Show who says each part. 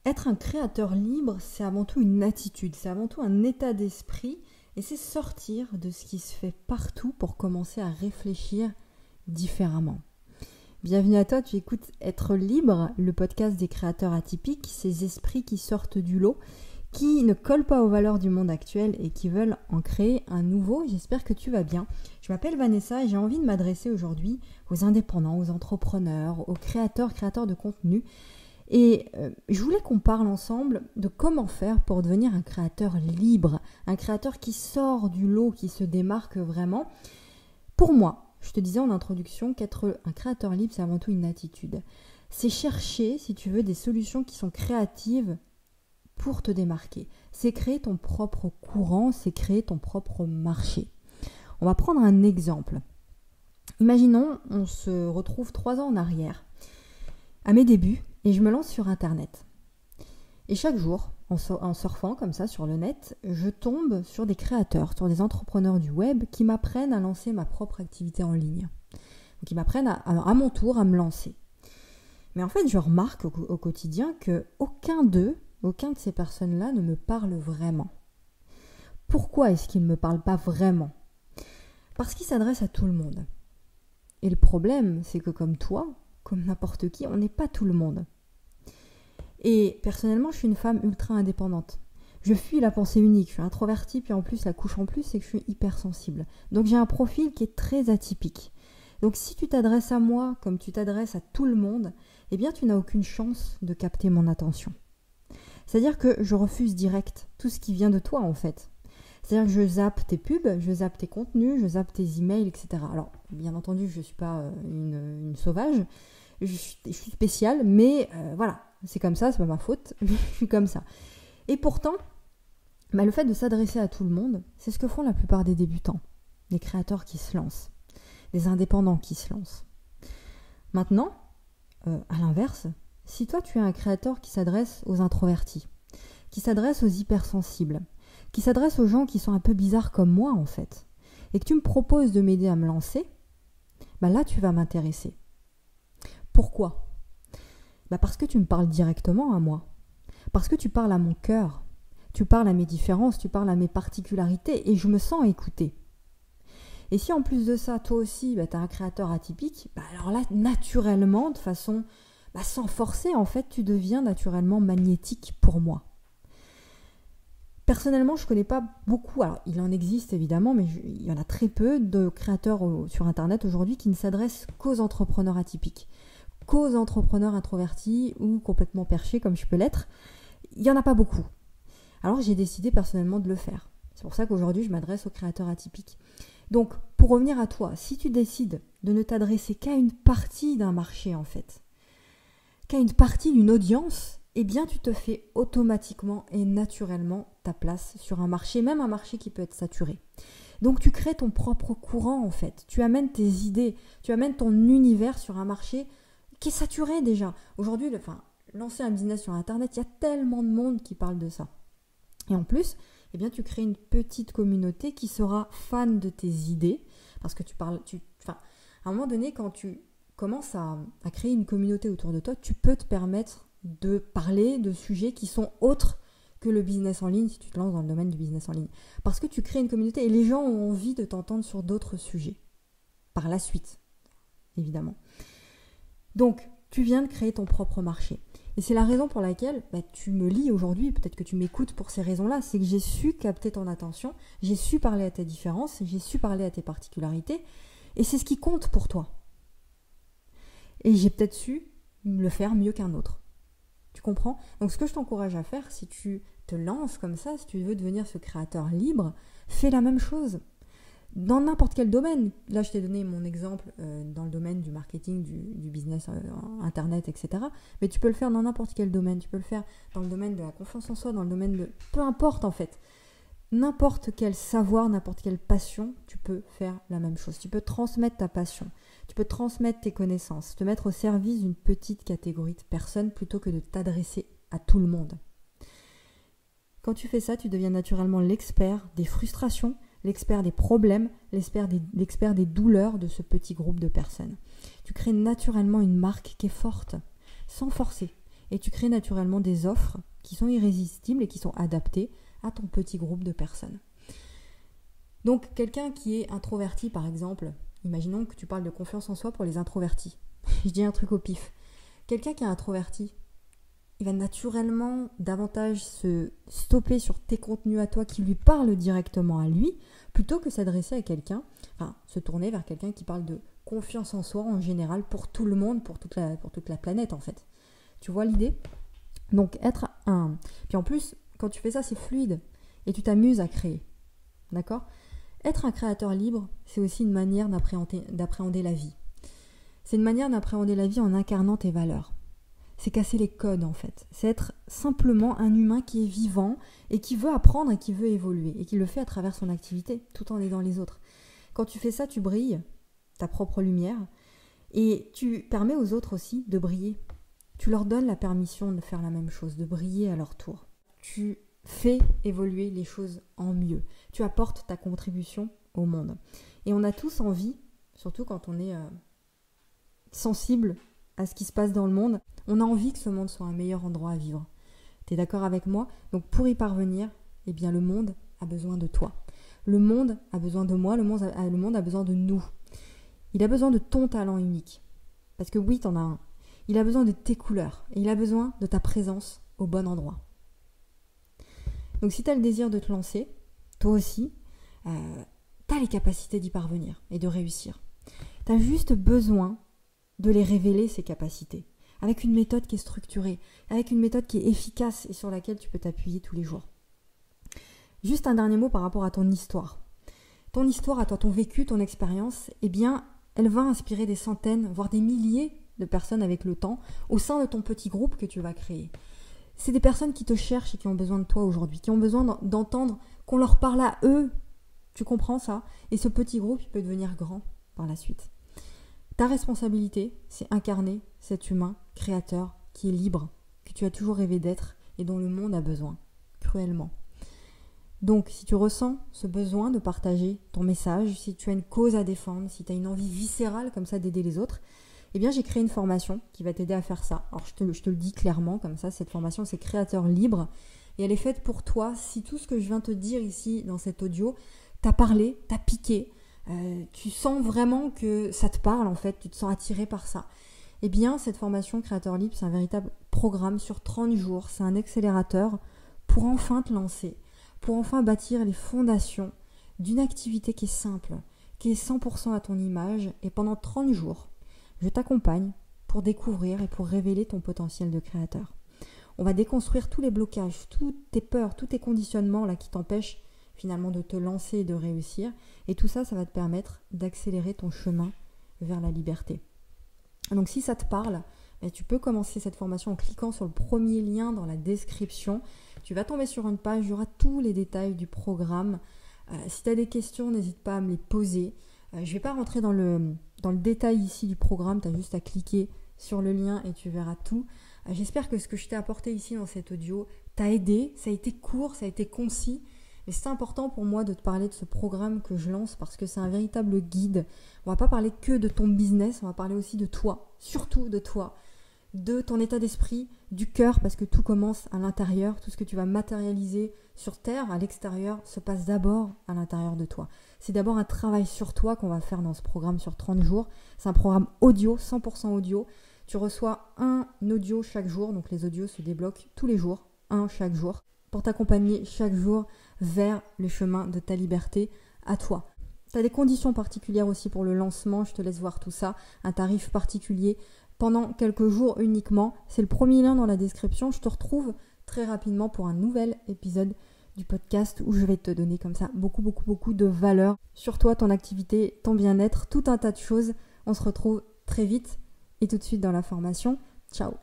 Speaker 1: Être un créateur libre, c'est avant tout une attitude, c'est avant tout un état d'esprit et c'est sortir de ce qui se fait partout pour commencer à réfléchir différemment. Bienvenue à toi, tu écoutes Être libre, le podcast des créateurs atypiques, ces esprits qui sortent du lot, qui ne collent pas aux valeurs du monde actuel et qui veulent en créer un nouveau. J'espère que tu vas bien. Je m'appelle Vanessa et j'ai envie de m'adresser aujourd'hui aux indépendants, aux entrepreneurs, aux créateurs de contenu. Et je voulais qu'on parle ensemble de comment faire pour devenir un créateur libre, un créateur qui sort du lot, qui se démarque vraiment. Pour moi, je te disais en introduction qu'être un créateur libre, c'est avant tout une attitude. C'est chercher, si tu veux, des solutions qui sont créatives pour te démarquer. C'est créer ton propre courant, c'est créer ton propre marché. On va prendre un exemple. Imaginons, on se retrouve 3 ans en arrière, à mes débuts, et je me lance sur Internet. Et chaque jour, en surfant comme ça sur le net, je tombe sur des créateurs, sur des entrepreneurs du web qui m'apprennent à lancer ma propre activité en ligne. Donc, qui m'apprennent à mon tour à me lancer. Mais en fait, je remarque au quotidien qu'aucun de ces personnes-là ne me parle vraiment. Pourquoi est-ce qu'ils ne me parlent pas vraiment ? Parce qu'ils s'adressent à tout le monde. Et le problème, c'est que comme toi, comme n'importe qui, on n'est pas tout le monde. Et personnellement, je suis une femme ultra indépendante. Je fuis la pensée unique, je suis introvertie, puis en plus, la couche en plus, c'est que je suis hypersensible. Donc j'ai un profil qui est très atypique. Donc si tu t'adresses à moi comme tu t'adresses à tout le monde, eh bien tu n'as aucune chance de capter mon attention. C'est-à-dire que je refuse direct tout ce qui vient de toi en fait. C'est-à-dire que je zappe tes pubs, je zappe tes contenus, je zappe tes emails, etc. Alors, bien entendu, je ne suis pas une sauvage, je suis spéciale, mais voilà, c'est comme ça, c'est pas ma faute, je suis comme ça. Et pourtant, le fait de s'adresser à tout le monde, c'est ce que font la plupart des débutants, des créateurs qui se lancent, des indépendants qui se lancent. Maintenant, à l'inverse, si toi tu es un créateur qui s'adresse aux introvertis, qui s'adresse aux hypersensibles, qui s'adresse aux gens qui sont un peu bizarres comme moi en fait, et que tu me proposes de m'aider à me lancer, là tu vas m'intéresser. Pourquoi ? Parce que tu me parles directement à moi, parce que tu parles à mon cœur, tu parles à mes différences, tu parles à mes particularités, et je me sens écoutée. Et si en plus de ça, toi aussi, tu es un créateur atypique, alors là, naturellement, de façon, sans forcer, en fait, tu deviens naturellement magnétique pour moi. Personnellement, je ne connais pas beaucoup, alors il en existe évidemment, mais il y en a très peu de créateurs sur Internet aujourd'hui qui ne s'adressent qu'aux entrepreneurs atypiques, qu'aux entrepreneurs introvertis ou complètement perchés comme je peux l'être. Il n'y en a pas beaucoup. Alors j'ai décidé personnellement de le faire. C'est pour ça qu'aujourd'hui je m'adresse aux créateurs atypiques. Donc pour revenir à toi, si tu décides de ne t'adresser qu'à une partie d'un marché en fait, qu'à une partie d'une audience, eh bien tu te fais automatiquement et naturellement ta place sur un marché, même un marché qui peut être saturé. Donc tu crées ton propre courant en fait, tu amènes tes idées, tu amènes ton univers sur un marché qui est saturé déjà. Aujourd'hui, lancer un business sur Internet, il y a tellement de monde qui parle de ça. Et en plus, eh bien tu crées une petite communauté qui sera fan de tes idées, parce que à un moment donné, quand tu commences à créer une communauté autour de toi, tu peux te permettre de parler de sujets qui sont autres que le business en ligne si tu te lances dans le domaine du business en ligne. Parce que tu crées une communauté et les gens ont envie de t'entendre sur d'autres sujets. Par la suite, évidemment. Donc, tu viens de créer ton propre marché. Et c'est la raison pour laquelle tu me lis aujourd'hui, peut-être que tu m'écoutes pour ces raisons-là, c'est que j'ai su capter ton attention, j'ai su parler à tes différences, j'ai su parler à tes particularités, et c'est ce qui compte pour toi. Et j'ai peut-être su le faire mieux qu'un autre. Tu comprends ? Donc ce que je t'encourage à faire, si tu te lances comme ça, si tu veux devenir ce créateur libre, fais la même chose. Dans n'importe quel domaine. Là, je t'ai donné mon exemple dans le domaine du marketing, du business Internet, etc. Mais tu peux le faire dans n'importe quel domaine. Tu peux le faire dans le domaine de la confiance en soi, dans le domaine de... Peu importe en fait. N'importe quel savoir, n'importe quelle passion, tu peux faire la même chose. Tu peux transmettre ta passion. Tu peux transmettre tes connaissances, te mettre au service d'une petite catégorie de personnes plutôt que de t'adresser à tout le monde. Quand tu fais ça, tu deviens naturellement l'expert des frustrations, l'expert des problèmes, l'expert des douleurs de ce petit groupe de personnes. Tu crées naturellement une marque qui est forte, sans forcer. et tu crées naturellement des offres qui sont irrésistibles et qui sont adaptées à ton petit groupe de personnes. Donc quelqu'un qui est introverti par exemple, imaginons que tu parles de confiance en soi pour les introvertis. Je dis un truc au pif. Quelqu'un qui est introverti, il va naturellement davantage se stopper sur tes contenus à toi qui lui parlent directement à lui, plutôt que s'adresser à quelqu'un, se tourner vers quelqu'un qui parle de confiance en soi en général pour tout le monde, pour toute la planète en fait. Tu vois l'idée ? Donc Puis en plus, quand tu fais ça, c'est fluide et tu t'amuses à créer. D'accord ? Être un créateur libre, c'est aussi une manière d'appréhender la vie. C'est une manière d'appréhender la vie en incarnant tes valeurs. C'est casser les codes en fait. C'est être simplement un humain qui est vivant et qui veut apprendre et qui veut évoluer et qui le fait à travers son activité tout en aidant les autres. Quand tu fais ça, tu brilles, ta propre lumière, et tu permets aux autres aussi de briller. Tu leur donnes la permission de faire la même chose, de briller à leur tour. Tu fais évoluer les choses en mieux. Tu apportes ta contribution au monde. Et on a tous envie, surtout quand on est sensible à ce qui se passe dans le monde, on a envie que ce monde soit un meilleur endroit à vivre. Tu es d'accord avec moi ? Donc pour y parvenir, eh bien le monde a besoin de toi. Le monde a besoin de moi, le monde a besoin de nous. Il a besoin de ton talent unique. Parce que oui, t'en as un. Il a besoin de tes couleurs et il a besoin de ta présence au bon endroit. Donc si tu as le désir de te lancer, toi aussi, tu as les capacités d'y parvenir et de réussir. Tu as juste besoin de les révéler, ces capacités, avec une méthode qui est structurée, avec une méthode qui est efficace et sur laquelle tu peux t'appuyer tous les jours. Juste un dernier mot par rapport à ton histoire. Ton histoire, à toi, ton vécu, ton expérience, eh bien, elle va inspirer des centaines, voire des milliers de personnes avec le temps au sein de ton petit groupe que tu vas créer. C'est des personnes qui te cherchent et qui ont besoin de toi aujourd'hui, qui ont besoin d'entendre qu'on leur parle à eux. Tu comprends ça ? Et ce petit groupe, il peut devenir grand par la suite. Ta responsabilité, c'est incarner cet humain créateur qui est libre, que tu as toujours rêvé d'être et dont le monde a besoin, cruellement. Donc, si tu ressens ce besoin de partager ton message, si tu as une cause à défendre, si tu as une envie viscérale comme ça d'aider les autres, eh bien, j'ai créé une formation qui va t'aider à faire ça. Alors, je te le dis clairement, comme ça, cette formation, c'est Créateur Libre. Et elle est faite pour toi. Si tout ce que je viens te dire ici, dans cet audio, t'a parlé, t'a piqué, tu sens vraiment que ça te parle, en fait, tu te sens attiré par ça. Eh bien, cette formation Créateur Libre, c'est un véritable programme sur 30 jours. C'est un accélérateur pour enfin te lancer, pour enfin bâtir les fondations d'une activité qui est simple, qui est 100% à ton image. Et pendant 30 jours, je t'accompagne pour découvrir et pour révéler ton potentiel de créateur. On va déconstruire tous les blocages, toutes tes peurs, tous tes conditionnements là qui t'empêchent finalement de te lancer et de réussir. Et tout ça, ça va te permettre d'accélérer ton chemin vers la liberté. Donc si ça te parle, tu peux commencer cette formation en cliquant sur le premier lien dans la description. Tu vas tomber sur une page, il y aura tous les détails du programme. Si tu as des questions, n'hésite pas à me les poser. Je ne vais pas rentrer dans le détail ici du programme, tu as juste à cliquer sur le lien et tu verras tout. J'espère que ce que je t'ai apporté ici dans cet audio t'a aidé. Ça a été court, ça a été concis. Mais c'est important pour moi de te parler de ce programme que je lance parce que c'est un véritable guide. On ne va pas parler que de ton business, on va parler aussi de toi, surtout de toi, de ton état d'esprit, du cœur, parce que tout commence à l'intérieur. Tout ce que tu vas matérialiser sur Terre, à l'extérieur, se passe d'abord à l'intérieur de toi. C'est d'abord un travail sur toi qu'on va faire dans ce programme sur 30 jours. C'est un programme audio, 100% audio. Tu reçois un audio chaque jour, donc les audios se débloquent tous les jours, un chaque jour, pour t'accompagner chaque jour vers le chemin de ta liberté à toi. Tu as des conditions particulières aussi pour le lancement, je te laisse voir tout ça, un tarif particulier pendant quelques jours uniquement. C'est le premier lien dans la description. Je te retrouve très rapidement pour un nouvel épisode du podcast où je vais te donner comme ça beaucoup de valeur sur toi, ton activité, ton bien-être, tout un tas de choses. On se retrouve très vite et tout de suite dans la formation. Ciao!